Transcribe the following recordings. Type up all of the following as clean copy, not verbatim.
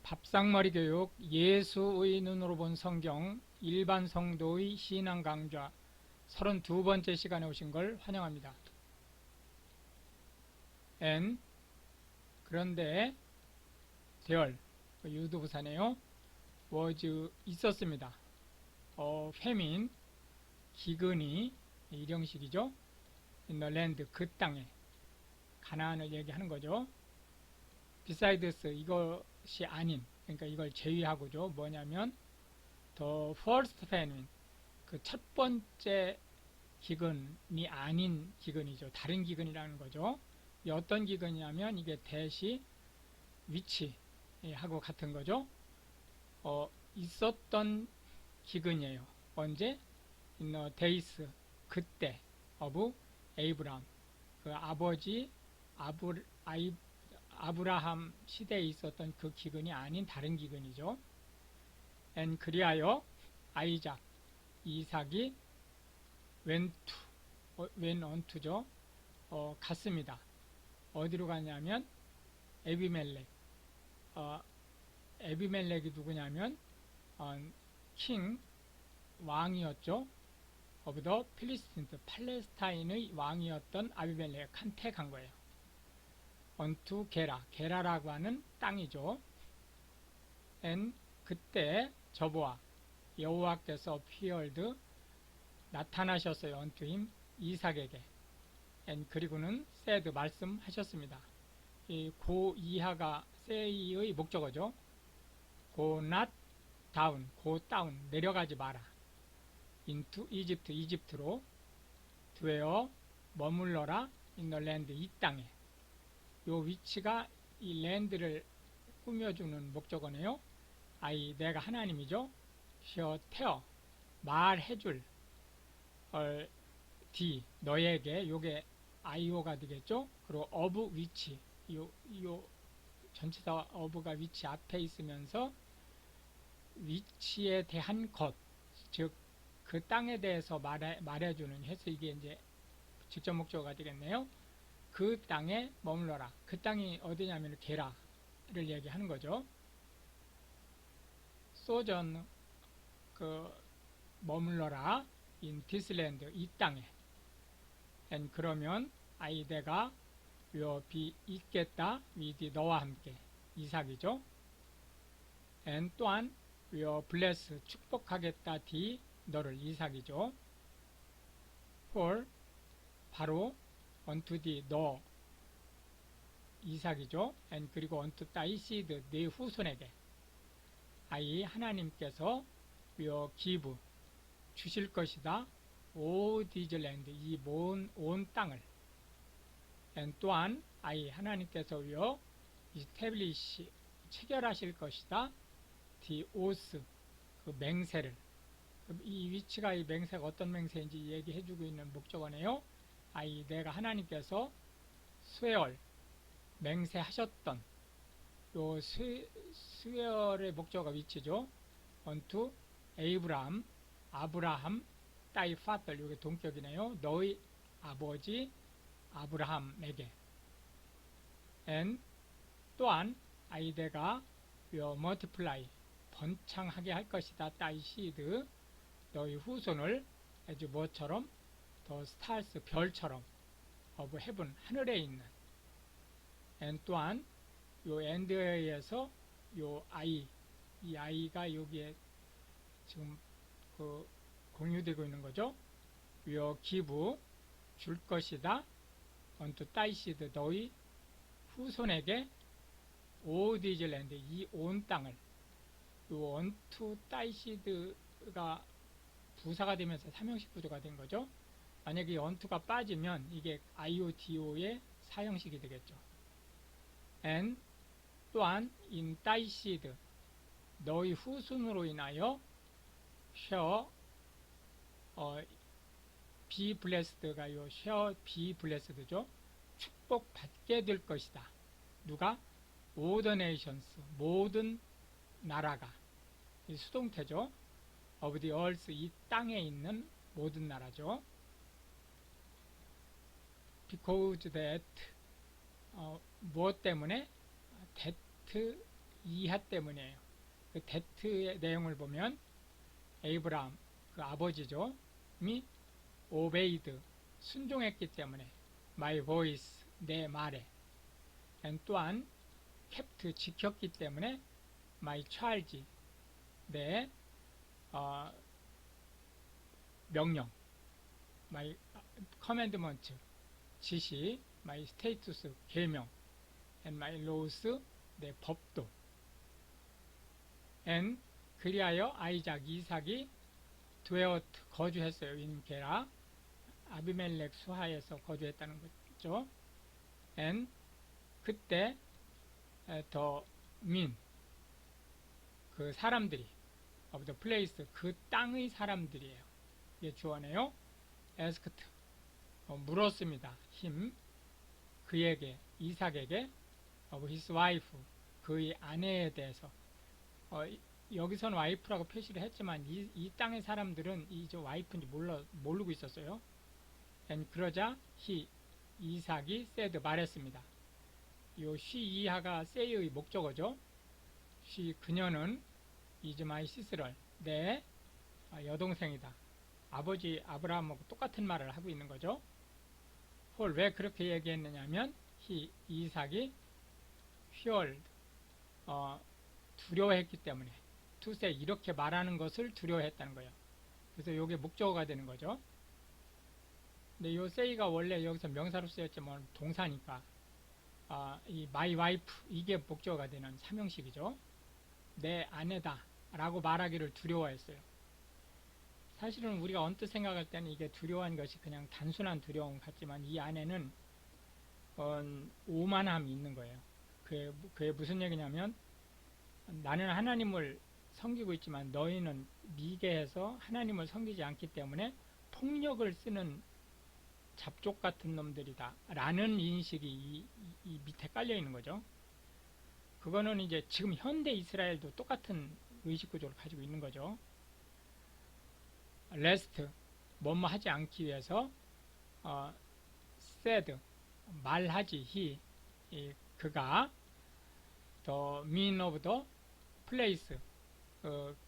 밥상머리 교육 예수의 눈으로 본 성경 일반 성도의 신앙 강좌 32번째 시간에 오신 걸 환영합니다. 그런데 대열 유도부사네요. was 있었습니다. famine 기근이 일형식이죠. in the land 그 땅에 가나안을 얘기하는 거죠. besides 이것이 아닌 그러니까 이걸 제외하고죠. 뭐냐면 the first famine 그 첫 번째 기근이 아닌 기근이죠. 다른 기근이라는 거죠. 이 어떤 기근이냐면 이게 대시 위치하고 같은 거죠. 있었던 기근이에요. 언제? in the days 그때 of Abraham 그 아버지 아브라함 시대에 있었던 그 기근이 아닌 다른 기근이죠. 그리하여 아이작 이삭이 went onto죠. 갔습니다. 어디로 갔냐면 에비멜렉 에비멜렉이 누구냐면 킹 왕이었죠. of the Philistines 팔레스타인의 왕이었던 아비멜렉한테 간 거예요. onto 게라라고 하는 땅이죠. 그때 저보아 여호와께서 appeared 나타나셨어요. unto him 이삭에게. 그리고는 said 말씀하셨습니다. 이 go 이하가 say의 목적어죠. go not down, go down 내려가지 마라. into Egypt 이집트로 dwell 머물러라 in the land 이 땅에. 요 위치가 이 랜드를 꾸며주는 목적어네요. 내가 하나님이죠. tear 말해줄 너에게 요게 IO가 되겠죠. 그리고 of 위치 요 전치사 of가 위치 앞에 있으면서 위치에 대한 것, 즉 그 땅에 대해서 말해주는 해서 이게 이제 직접 목적어가 되겠네요. 그 땅에 머물러라. 그 땅이 어디냐면 게라를 얘기하는 거죠. 소전 머물러라 in this land 이 땅에. 그러면 내가 will be 있겠다 with 너와 함께 이삭이죠. 또한 will bless 축복하겠다 너를 이삭이죠. for 바로 unto 너 이삭이죠. 그리고 unto thy seed 네 후손에게 하나님께서 will give 주실 것이다. all this land 이 온 땅을. 또한 하나님께서 will establish 체결하실 것이다. the oath 그 맹세를. 이 위치가 이 맹세가 어떤 맹세인지 얘기해주고 있는 목적어네요. 내가 하나님께서 스웨얼 맹세하셨던 요 스웨얼의 목적어 위치죠. unto 아브라함 thy father 요게 동격이네요. 너의 아버지 아브라함에게. 또한 내가 will multiply 번창하게 할 것이다. thy seed 너희 후손을 아주 뭐처럼 the stars 별처럼 of heaven 하늘에 있는. 또한 요 and에 의해서 요 이 아이가 여기에 지금 공유되고 있는 거죠. will give 줄 것이다. unto thy seed 너희 후손에게 all this land 이 온 땅을. 요 unto thy seed가 부사가 되면서 삼형식 구조가 된 거죠. 만약에 이 onto가 빠지면 이게 IODO의 사형식이 되겠죠. 또한 in thy seed 너희 후손으로 인하여 shall be blessed가 요 shall be blessed죠. 축복받게 될 것이다. 누가? all the nations 모든 나라가. 이 수동태죠. of the earth 이 땅에 있는 모든 나라죠. because that 무엇 때문에 that 이하 때문이에요. 그 that의 내용을 보면 에이브라함 그 아버지죠. 이 obeyed 순종했기 때문에 my voice 내 말에 and 또한 kept 지켰기 때문에 my charge 내 명령 my commandment 지시 my status 계명 and my laws 내 법도 and 그리하여 아이작 이삭이 dwelt 거주했어요. in 게라 아비멜렉 수하에서 거주했다는 거죠. and 그때 the men 그 사람들이 of the place 그 땅의 사람들이에요. 이게 주어네요. asked 물었습니다. him 그에게 이삭에게 of his wife 그의 아내에 대해서 여기서는 와이프라고 표시를 했지만 이 땅의 사람들은 이 와이프인지 모르고 있었어요. and 그러자 이삭이 said 말했습니다. 요 she 이하가 say의 목적어죠. she 그녀는 is my sister 내 여동생이다. 아버지 아브라함하고 똑같은 말을 하고 있는 거죠. 왜 그렇게 얘기했느냐면 이삭이 feared 두려워했기 때문에 to say 이렇게 말하는 것을 두려워했다는 거예요. 그래서 이게 목적어가 되는 거죠. 근데 이 say가 원래 여기서 명사로 쓰였지만 동사니까 이 my wife 이게 목적어가 되는 삼형식이죠. 내 아내다 라고 말하기를 두려워했어요. 사실은 우리가 언뜻 생각할 때는 이게 두려워한 것이 그냥 단순한 두려움 같지만 이 안에는 오만함이 있는 거예요. 그게 무슨 얘기냐면 나는 하나님을 섬기고 있지만 너희는 미개해서 하나님을 섬기지 않기 때문에 폭력을 쓰는 잡족 같은 놈들이다 라는 인식이 이 밑에 깔려 있는 거죠. 그거는 이제 지금 현대 이스라엘도 똑같은 의식구조를 가지고 있는 거죠. 레스트 뭐뭐 하지 않기 위해서 said 말하지 그가 the mean of the place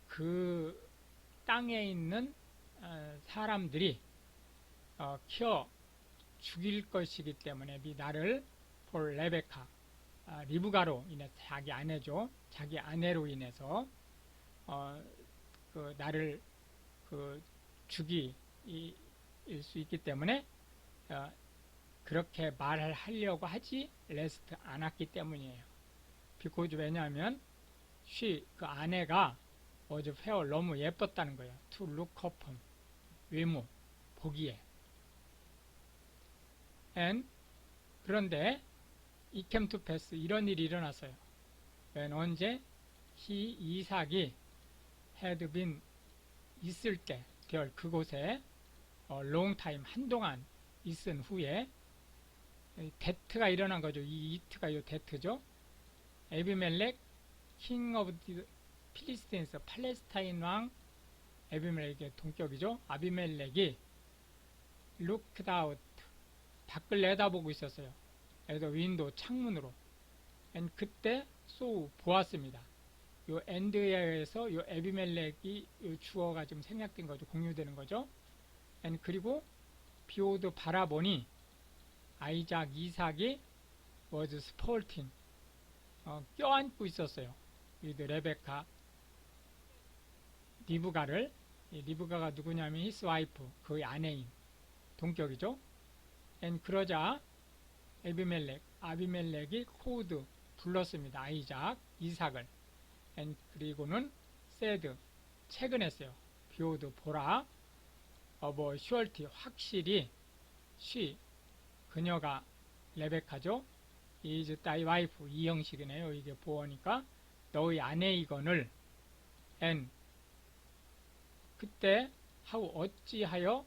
그 땅에 있는 사람들이 키워 죽일 것이기 때문에 나를 for 레베카 리브가로 인해서 자기 아내죠. 자기 아내로 인해서 나를 죽일 수 있기 때문에 그렇게 말을 하려고 하지 레스트 않았기 때문이에요. because 왜냐하면 그 아내가 was fair 너무 예뻤다는 거예요. to look upon 외모 보기에 and 그런데 it came to pass 이런 일이 일어났어요. 언제 이삭이 had been 있을 때 그곳에 long time 한동안 있은 후에 데트가 일어난 거죠. 이 이트가 요 데트죠. 에비멜렉 king of the Philistines 팔레스타인 왕 에비멜렉의 동격이죠. 아비멜렉이 looked out 밖을 내다보고 있었어요. 그래서 윈도 창문으로 그때 보았습니다. 요 엔드에 의해서 요 에비멜렉이 요 주어가 좀 생략된 거죠. 공유되는 거죠. 그리고 비오드 바라보니 아이작 이삭이 was sporting 껴안고 있었어요. 레베카 리브가가 누구냐면 his wife 그의 아내인 동격이죠. 그러자 아비멜렉이 코드 불렀습니다. 아이작 이삭을 그리고는 said 채근했어요. 비오드 보라 surety 확실히 그녀가 레베카죠. is thy wife 이 형식이네요. 이게 보어니까 너의 아내이거늘 그때 어찌하여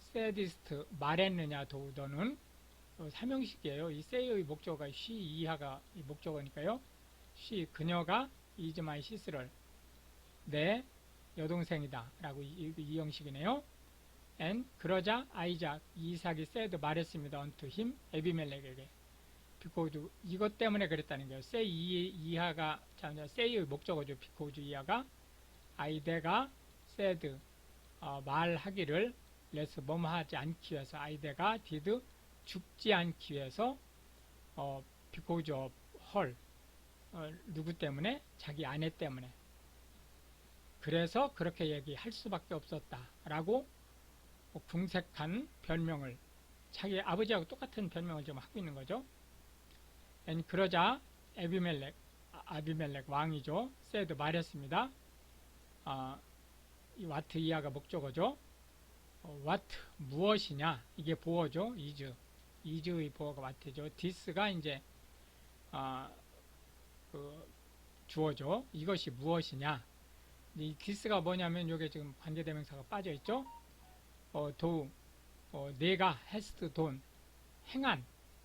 saidst 말했느냐 너는 삼형식이에요. 이 say의 목적어가 이하가 이 목적어니까요. 그녀가 is my sister 내 여동생이다 라고 이 형식이네요. 그러자 아이작 이삭이 said 말했습니다. unto him 에비멜렉에게 because 이것 때문에 그랬다는 거예요. say 이하가 say의 목적어죠. because 이하가 아이데가 said 말하기를 less 뭐뭐 하지 않기 위해서 아이데가 did 죽지 않기 위해서 because of her 누구 때문에? 자기 아내 때문에. 그래서 그렇게 얘기할 수밖에 없었다 라고 궁색한 별명을 자기 아버지하고 똑같은 별명을 지금 하고 있는 거죠. 그러자 아비멜렉 왕이죠. said 말했습니다. 이 what 이하가 목적어죠. what 무엇이냐 이게 보어죠. is의 보어가 what죠. this가 이제 그 주어죠. 이것이 무엇이냐. 이 this가 뭐냐면 이게 지금 관계대명사가 빠져 있죠. 내가 hast done 행한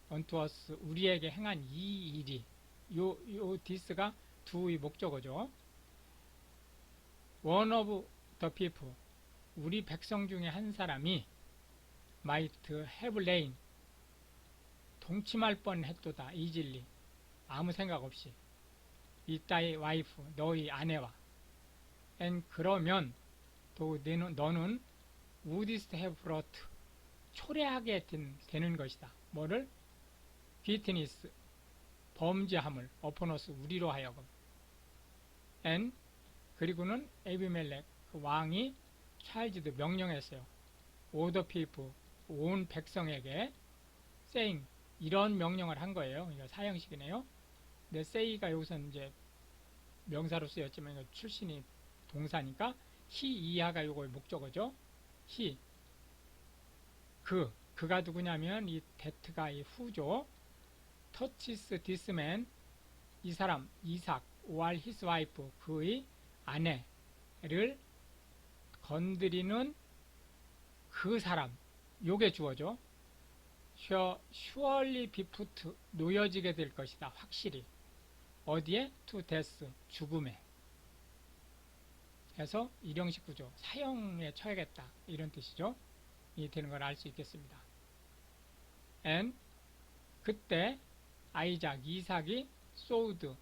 unto us 우리에게 행한 이 일이 요 this가 do의 목적어죠. one of the people 우리 백성 중에 한 사람이 might have lain 동침할 뻔했도다 easily 아무 생각 없이 with thy wife 너희 아내와 and 그러면 또 너는 wouldst have brought 초래하게 되는 것이다. 뭐를? witness 범죄함을 upon us 우리로 하여금 and 그리고는 에비멜렉 그 왕이 찰지드 명령했어요. all the people 온 백성에게 saying 이런 명령을 한 거예요. 이거 사형식이네요. 근데 say가 여기서는 이제 명사로 쓰였지만 이거 출신이 동사니까 he 이하가 요거의 목적어죠. he 그가 누구냐면 이 that가 이 who죠. touches this man 이 사람 이삭 or his wife 그의 아내를 건드리는 그 사람 요게 주어죠. surely be put 놓여지게 될 것이다. 확실히 어디에? to death 죽음에 해서 일형식 구조 사형에 처하겠다 이런 뜻이죠. 이 되는 걸 알 수 있겠습니다. and 그때 아이작 이삭이 sowed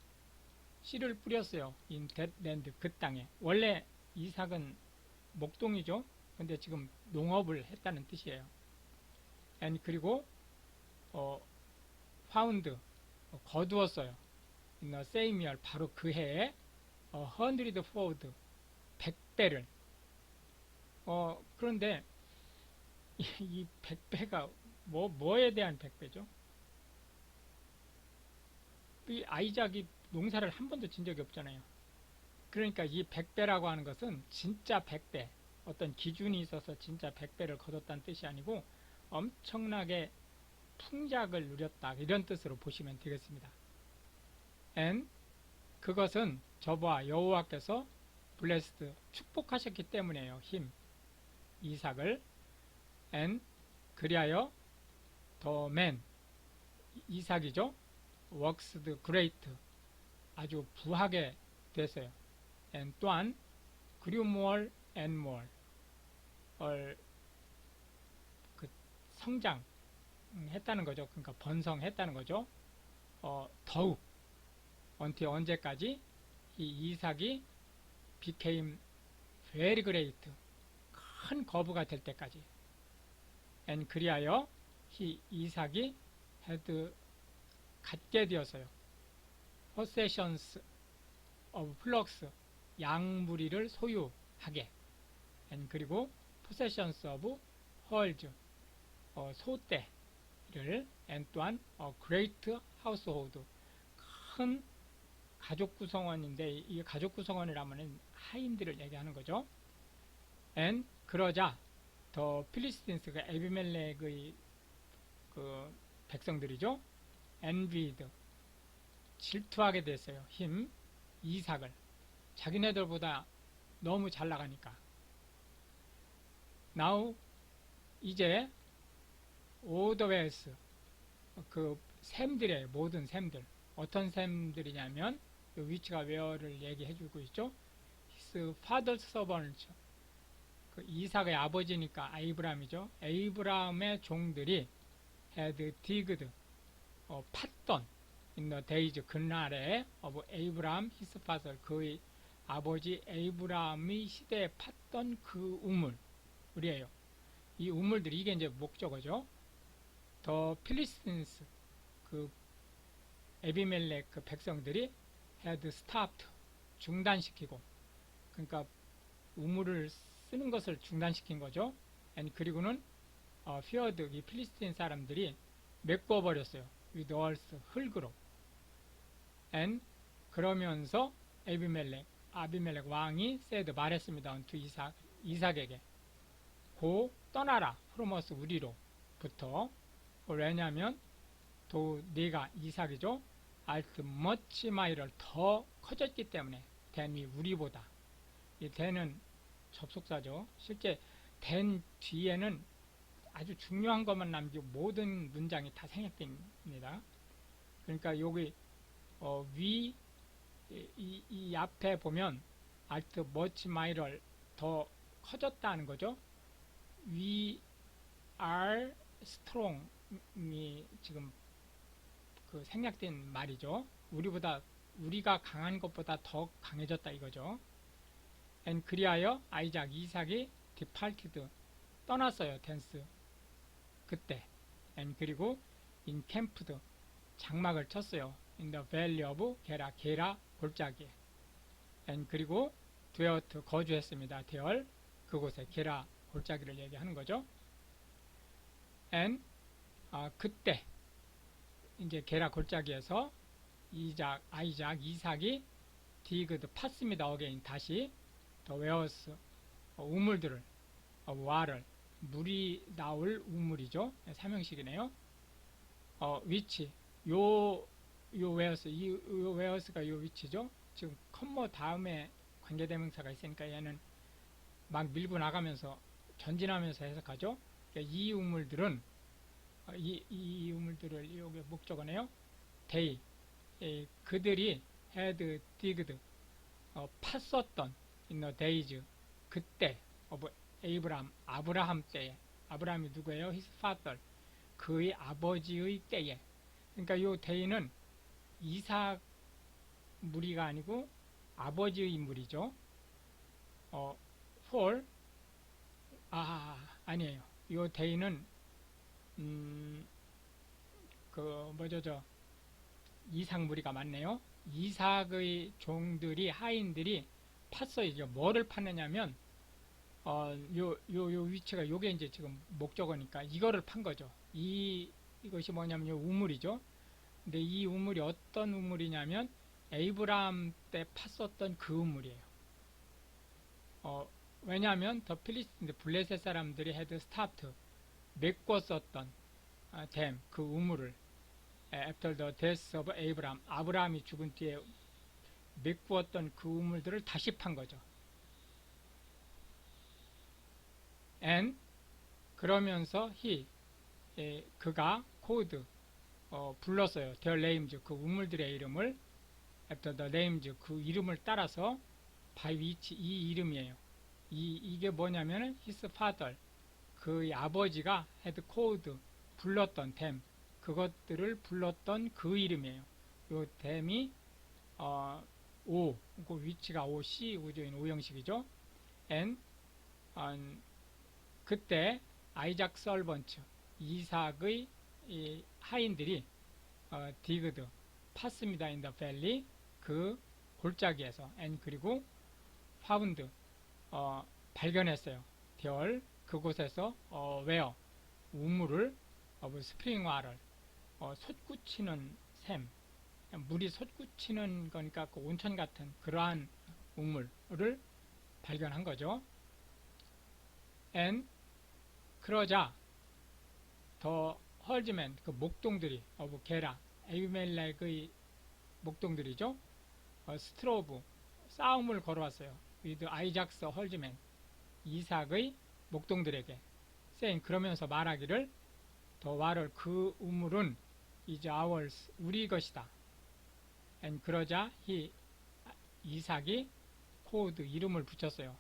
씨를 뿌렸어요. in that land 그 땅에 원래 이삭은 목동이죠. 근데 지금 농업을 했다는 뜻이에요. and 그리고 found 거두었어요. in the same year 바로 그 해에 100fold 100배를 그런데 이 100배가 뭐에 대한 100배죠? 이 아이작이 농사를 한 번도 진 적이 없잖아요. 그러니까 이 100배라고 하는 것은 진짜 100배 어떤 기준이 있어서 진짜 100배를 거뒀다는 뜻이 아니고 엄청나게 풍작을 누렸다 이런 뜻으로 보시면 되겠습니다. and 그것은 저와 여호와께서 blessed 축복하셨기 때문에요. 힘 이삭을 and 그리하여 the man 이삭이죠. works the great 아주 부하게 됐어요. and 또한 grew more and more 그 성장했다는 거죠. 그러니까 번성했다는 거죠. 더욱 until 언제까지 이 이삭이 became very great 큰 거부가 될 때까지 and 그리하여 이삭이 had 갖게 되었어요. possessions of flocks 양무리를 소유하게 and 그리고 possessions of herds 소떼를 and 또한 great household 큰 가족 구성원인데 이 가족 구성원이라면 하인들을 얘기하는 거죠. and 그러자 더 필리스틴스가 에비멜렉의 그 백성들이죠. envied 질투하게 됐어요. 힘 이삭을 자기네들보다 너무 잘 나가니까. now 이제 all the wells 그 샘들의 모든 샘들 어떤 샘들이냐면 위치가 where를 얘기해주고 있죠. his father's servants 그 이삭의 아버지니까 아이브람이죠. 에이브람의 종들이 had digged 팠던 in the days 그날에 of Abraham his father 그의 아버지 에이브라함의 시대에 팠던 그 우물이에요. 이 우물들이 이게 이제 목적어죠. 더 필리스틴스 그 에비멜렉 그 백성들이 had stopped 중단시키고 그러니까 우물을 쓰는 것을 중단시킨 거죠. and 그리고는 feared 이 필리스틴 사람들이 메꿔 버렸어요. with earth 흙으로. and 그러면서 아비멜렉 왕이 said 말했습니다. unto 이삭에게 고 떠나라 from us 우리로부터 왜냐하면 또 네가 이삭이죠. art much mightier 더 커졌기 때문에 than we 우리보다 이 than은 접속사죠. 실제 than 뒤에는 아주 중요한 것만 남기고 모든 문장이 다 생략됩니다. 그러니까 여기 이 앞에 보면 art much mightier 더 커졌다는 거죠. We are strong이 지금 그 생략된 말이죠. 우리가 강한 것보다 더 강해졌다 이거죠. and 그리하여 이삭이 departed 떠났어요. tense 그때 and 그리고 encamped 장막을 쳤어요. in the valley of 게라 골짜기에 and 그리고 dwelt 거주했습니다. 데얼 그곳에 게라 골짜기를 얘기하는 거죠. and 그때 이제 게라 골짜기에서 이삭이 디그드 팠습니다. 어게인 다시 더 웨어스 우물들을 와를 물이 나올 우물이죠. 삼형식이네요. 위치 요 웨어스가 요 위치죠. 지금 컴머 다음에 관계대명사가 있으니까 얘는 막 밀고 나가면서 전진하면서 해석하죠. 그러니까 이 우물들은 이 우물들을 여기 목적어네요. they 그들이 had digged 팠었던 in the days 그때 of 아브라함 때에 아브라함이 누구예요? his father 그의 아버지의 때에 그러니까 요 day는 이삭 무리가 아니고 아버지의 물이죠. for 아니에요. 요 day는 이삭 무리가 맞네요. 이삭의 종들이 하인들이 팠어요. 뭐를 팠느냐면 요 위치가 요게 이제 지금 목적어니까 이거를 판 거죠. 이것이 뭐냐면 요 우물이죠. 근데 이 우물이 어떤 우물이냐면 에이브라함 때 팠었던 그 우물이에요. 왜냐하면 더 필리스틴 블레셋 사람들이 had stopped 메꿨었던 댐 그 우물을 after the death of Abraham 아브라함이 죽은 뒤에 메꾸었던 그 우물들을 다시 판 거죠. and 그러면서 그가 called 불렀어요. their names 그 우물들의 이름을 after the names 그 이름을 따라서 by which 이 이름이에요. 이게 뭐냐면 his father 그의 아버지가 had called 불렀던 them 그것들을 불렀던 그 이름이에요. 요 them이 그 위치가 C 우주인 오형식이죠. and 그때 아이작 설번츠 이삭의 하인들이 디그드 팠습니다. in the valley 그 골짜기에서 and 그리고 found 발견했어요. 데얼 그곳에서 where 우물을 스프링 와를 솟구치는 샘 물이 솟구치는 거니까 그 온천 같은 그러한 우물을 발견한 거죠. and 그러자 더 헐즈맨 그 목동들이 게라 에비멜렉의 목동들이죠. 스트로브 싸움을 걸어왔어요. with 아이작스 헐즈맨 이삭의 목동들에게 saying 그러면서 말하기를 더 와를 그 우물은 is ours 우리 것이다. and 그러자 이삭이 called 이름을 붙였어요.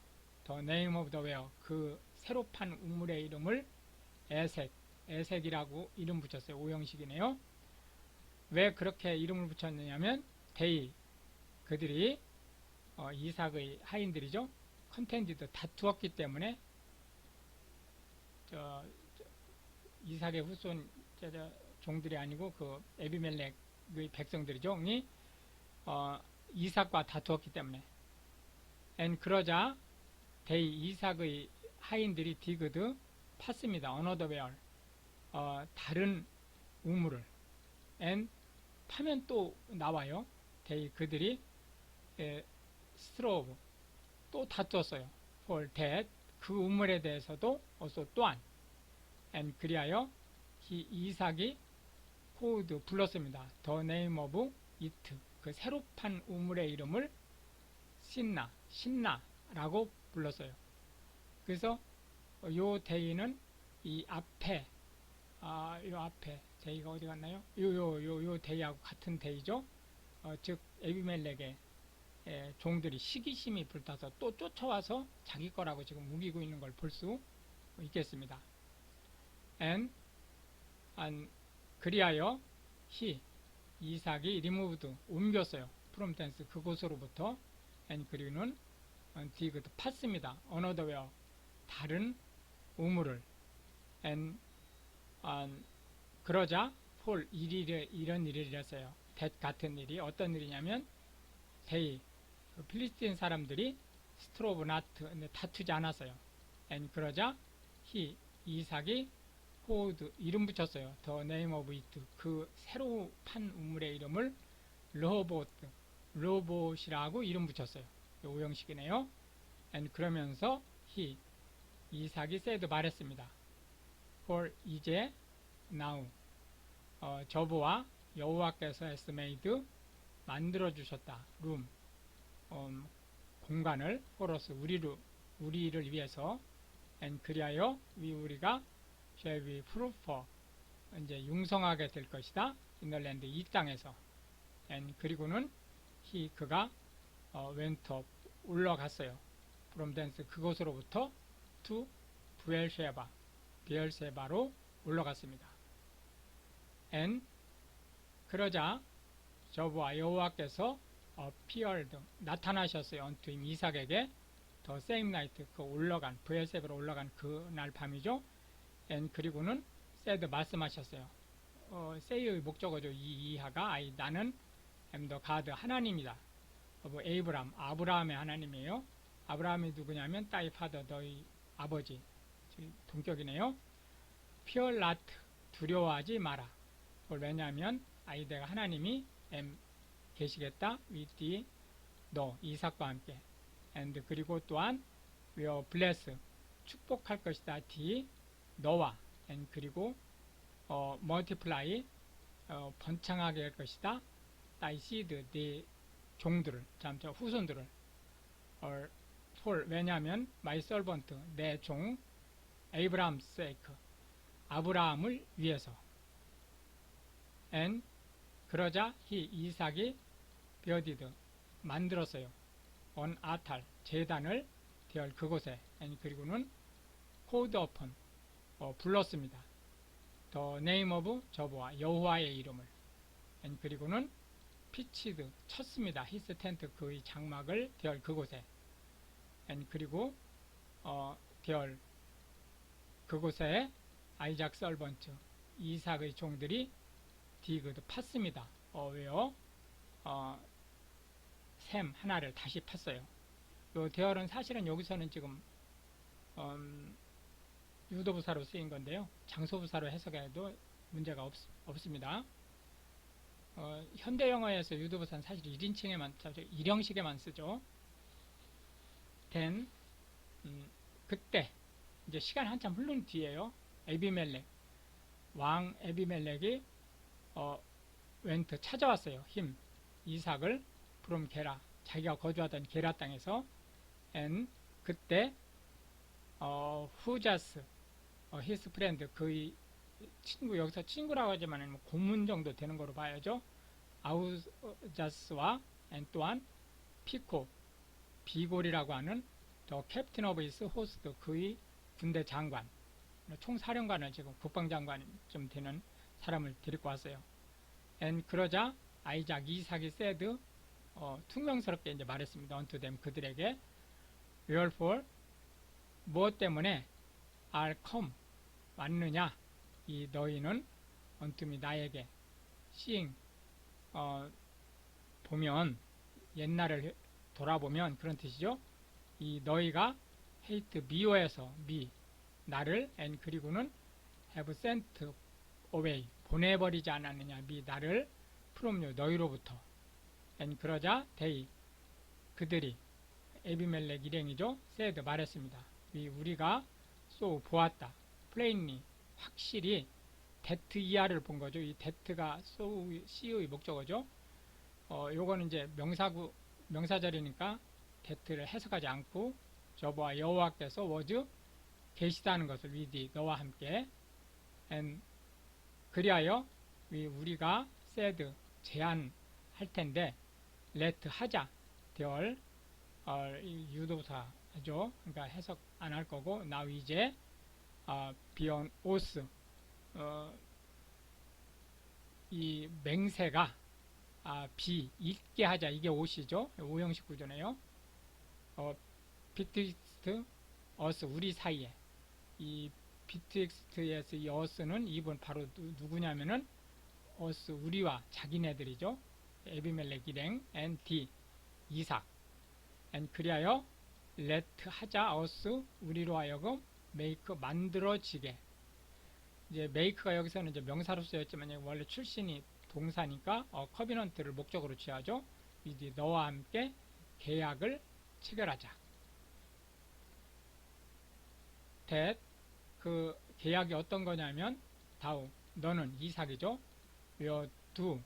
the name of the well 그 새로 판 우물의 이름을 에색이라고 이름 붙였어요. 오형식이네요. 왜 그렇게 이름을 붙였느냐면 데이 그들이 이삭의 하인들이죠. 컨텐디드 다투었기 때문에 이삭의 후손 종들이 아니고 그 에비멜렉의 백성들이죠. 이삭과 다투었기 때문에 그러자 데이 이삭의 하인들이 디그드 팠습니다. 어너더웨어 다른 우물을 파면 또 나와요. 데이 그들이 스트로브 또 다투었어요. for that 그 우물에 대해서도 also 또한 그리하여 이삭이 코드 불렀습니다. The name of it 그 새로 판 우물의 이름을 신나라고 불렀어요. 그래서 요 데이는 이 앞에 요 앞에 데이가 어디 갔나요? 요 데이하고 같은 데이죠. 즉 에비멜렉의 종들이 시기심이 불타서 또 쫓아와서 자기 거라고 지금 우기고 있는 걸 볼 수 있겠습니다. 그리하여 이삭이 removed 옮겼어요. from thence 그곳으로부터 그리고는 디그드 팠습니다. another 다른 우물을 그러자 폴 이런 일이 일었어요. 같은 일이 어떤 일이냐면 데이 필리스틴 사람들이 스트로브 나트 다투지 않았어요. 그러자 이삭이 코드 이름 붙였어요. The name of it 그 새로 판 우물의 이름을 로봇이라고 이름 붙였어요. 오형식이네요. 그러면서 이삭이 said 말했습니다. for 이제 now 저보와 여호와께서 has made 만들어 주셨다. room 공간을 for us 우리를 위해서 그리하여 우리가 shall be fruitful 이제 융성하게 될 것이다. in the land 이 땅에서 그리고는 그가 went up 올라갔어요. from thence 그곳으로부터 to 비엘세바로 올라갔습니다. 그러자 저보와 여호와께서 appeared 나타나셨어요. unto him 이삭에게 the same night 그 올라간 비엘세바로 올라간 그날 밤이죠. 그리고는 said 말씀하셨어요. say의 목적어죠. 이하가 나는 am the God 하나님이다. 아브라함의 하나님이에요. 아브라함이 누구냐면 thy father 너희 아버지 동격이네요. fear not 두려워하지 마라. 왜냐하면 내가 하나님이 계시겠다. with thee 너 이삭과 함께 그리고 또한 will bless 축복할 것이다. thee 너와 그리고 multiply 번창하게 할 것이다. thy seed 네 종들을 후손들을 왜냐하면 my servant 내 종 Abraham's sake 아브라함을 위해서 그러자 이삭이 builded 만들었어요. on altar 제단을 되어 그곳에 그리고는 called upon 불렀습니다. the name of 저보와 여호와의 이름을 그리고는 pitched 쳤습니다. his tent 그의 장막을 되어 그곳에 그리고 되어 그곳에 아이작 설번트 이삭의 종들이 디그드 팠습니다. 왜요? 샘 하나를 다시 팠어요. 요 대열은 사실은 여기서는 지금 유도부사로 쓰인 건데요. 장소부사로 해석해도 문제가 없습니다. 현대 영어에서 유도부사는 사실 1형식에만 쓰죠. 그때 이제 시간 한참 흐른 뒤에요. 왕 에비멜렉이 웬트 찾아왔어요. 이삭을 from 게라 자기가 거주하던 게라 땅에서 그때 후자스 his friend 그의 친구 여기서 친구라고 하지만 고문 정도 되는 거로 봐야죠. 아우자스와 또한 피코 비골이라고 하는 더 캡틴 오브 히스 호스트 그의 군대 장관 총사령관은 지금 국방장관 좀 되는 사람을 데리고 왔어요. 그러자 아이작 이삭이 said 퉁명스럽게 이제 말했습니다. unto them 그들에게 wherefore 무엇 때문에 are come 왔느냐 이 너희는 unto me 나에게 seeing 보면 옛날을 돌아보면 그런 뜻이죠. 이 너희가 hate 미워해서 나를 and 그리고는 have sent away 보내버리지 않았느냐 나를 from you 너희로부터 and 그러자 they 그들이 에비멜렉 일행이죠. said 말했습니다. 우리가 so 보았다. plainly 확실히 that 이하를 본 거죠. 이 that가 so의 목적어죠. 요거는 이제 명사절이니까 that를 해석하지 않고 저와 여호와께서 was 계시다는 것을 with 너와 함께 and 그리하여 우리가 said 제안할 텐데 let 하자 될 유도사죠. 그러니까 해석 안 할 거고 now 이제 beyond oath 이 맹세가 잊게 하자 이게 옷이죠. 오형식 구조네요. betwixt us 우리 사이에 이 betwixt에서 이 us는 이분 바로 누구냐면은 us 우리와 자기네들이죠. 에비멜렉 일행 and D 이삭 and 그리하여 let 하자 us 우리로 하여금 make 만들어지게 이제 make가 여기서는 이제 명사로 쓰였지만 원래 출신이 동사니까 커비넌트를 목적으로 취하죠. 이제 너와 함께 계약을 체결하자. that 그 계약이 어떤 거냐면 다음 너는 이삭이죠. do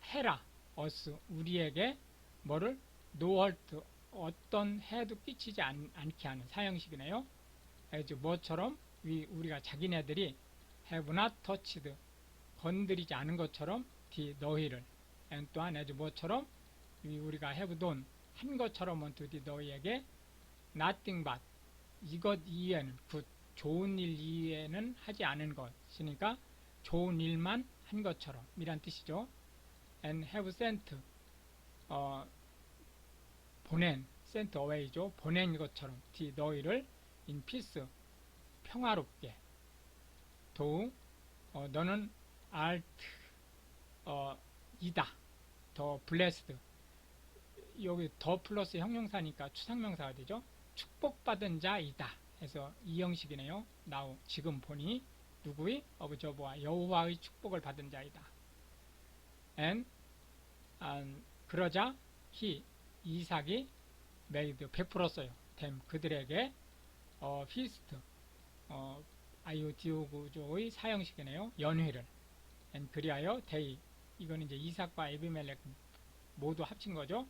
해라 us 우리에게 뭐를 no hurt 어떤 해도 끼치지 않게 하는 사형식이네요. as 뭐처럼 우리가 자기네들이 have not touched 건드리지 않은 것처럼 너희를 and 또한 as 뭐처럼 우리가 have done 한 것처럼 unto 너희에게 nothing but 이것 이외에는 좋은 일 이외에는 하지 않은 것이니까 좋은 일만 한 것처럼 이란 뜻이죠. and have sent 보낸 sent away죠. 보낸 것처럼 너희를 in peace 평화롭게 더욱 너는 art 이다 더 blessed 여기 더 플러스 형용사니까 추상명사가 되죠. 축복받은 자이다 해서 이 형식이네요. now 지금 보니 누구의 어브저버와 여호와의 축복을 받은 자이다. and 그러자 이삭이 made 베풀었어요. them 그들에게 feast 아이오디오구조의 사형식이네요. 연회를 and 그리하여 they 이거는 이제 이삭과 에비멜렉 모두 합친 거죠.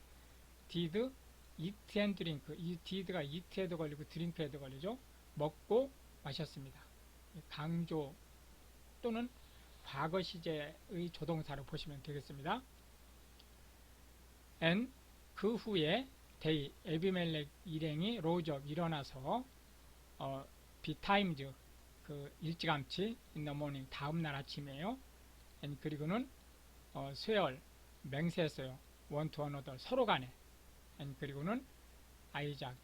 did eat and drink 이 did가 eat에도 걸리고 drink에도 걸리죠. 먹고 마셨습니다. 강조 또는 과거 시제의 조동사로 보시면 되겠습니다. and 그 후에 they 에비멜렉 일행이 rose up 일어나서 betimes 그 일찌감치 in the morning 다음날 아침이에요. and 그리고는 쇠열 맹세했어요. one to another 서로 간에 and 그리고는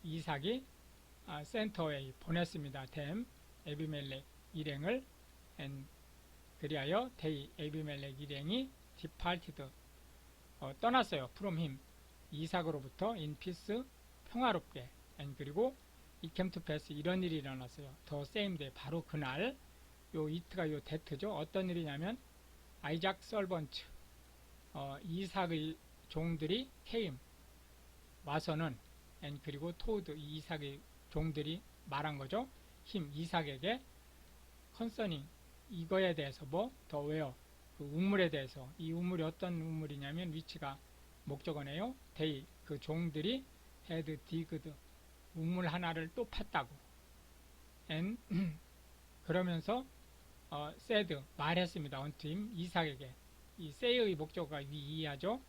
이삭이 센터에 보냈습니다. them 에비멜렉 일행을 and 그리하여 they 에비멜렉 일행이 departed 떠났어요. from him 이삭으로부터 in peace 평화롭게 and 그리고 it came to pass 이런 일이 일어났어요. the same day 바로 그날 요 it가 요 that죠. 어떤 일이냐면 아이작 servant 이삭의 종들이 came 와서는 and 그리고 told 이삭의 종들이 말한 거죠. 이삭에게 concerning 이거에 대해서 더 where 그 우물에 대해서 이 우물이 어떤 우물이냐면 위치가 목적어네요. they 그 종들이 had digged 우물 하나를 또 팠다고 and 그러면서 said 말했습니다. unto him 이삭에게 이 say의 목적어가 이하죠.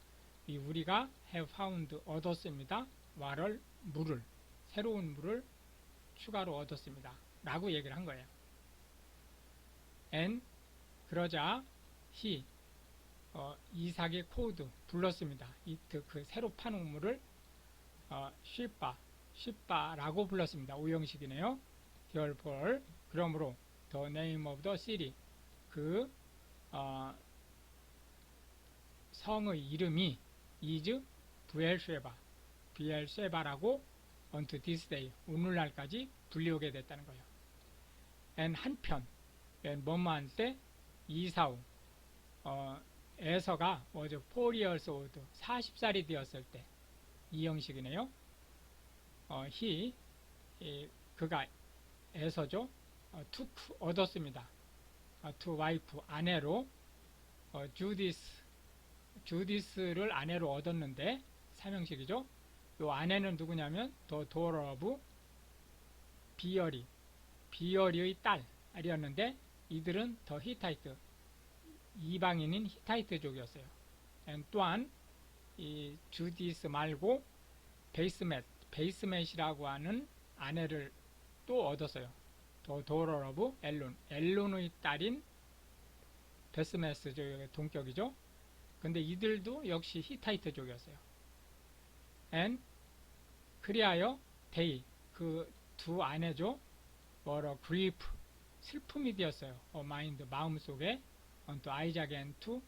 우리가 have found 얻었습니다. 와를 물을 새로운 물을 추가로 얻었습니다. 라고 얘기를 한 거예요. and 그러자 이삭의 코드 불렀습니다. 그 새로 판 우물을 쉬바라고 불렀습니다. 오형식이네요. therefore 그러므로 the name of the city 그 성의 이름이 is 부엘쉐바라고 unto this day 오늘날까지 불리우게 됐다는 거예요. and 한편 뭐뭐한 때 이사우 에서가 뭐죠? 4 years old 40살이 되었을 때 이 형식이네요. 그가 에서죠. took 얻었습니다. to wife 아내로 주디스를 아내로 얻었는데 삼형식이죠. 요 아내는 누구냐면 더 도러브 비열이의 딸이었는데 이들은 더 히타이트 이방인인 히타이트족이었어요. 또한 이 주디스 말고 베이스맷이라고 하는 아내를 또 얻었어요. 더 도러브 엘론의 딸인 베스메스족의 동격이죠. 근데 이들도 역시 히타이트족이었어요. 그리하여 데이 그 두 아내죠. 뭐로 그리프 슬픔이 되었어요. 마인드 마음속에 또 아이작 앤투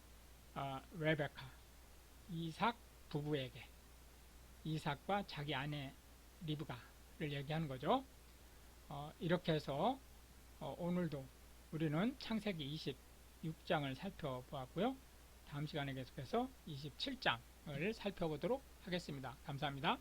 레베카 이삭 부부에게 이삭과 자기 아내 리브가를 얘기하는 거죠. 이렇게 해서 오늘도 우리는 창세기 26장을 살펴보았고요. 다음 시간에 계속해서 27장을 살펴보도록 하겠습니다. 감사합니다.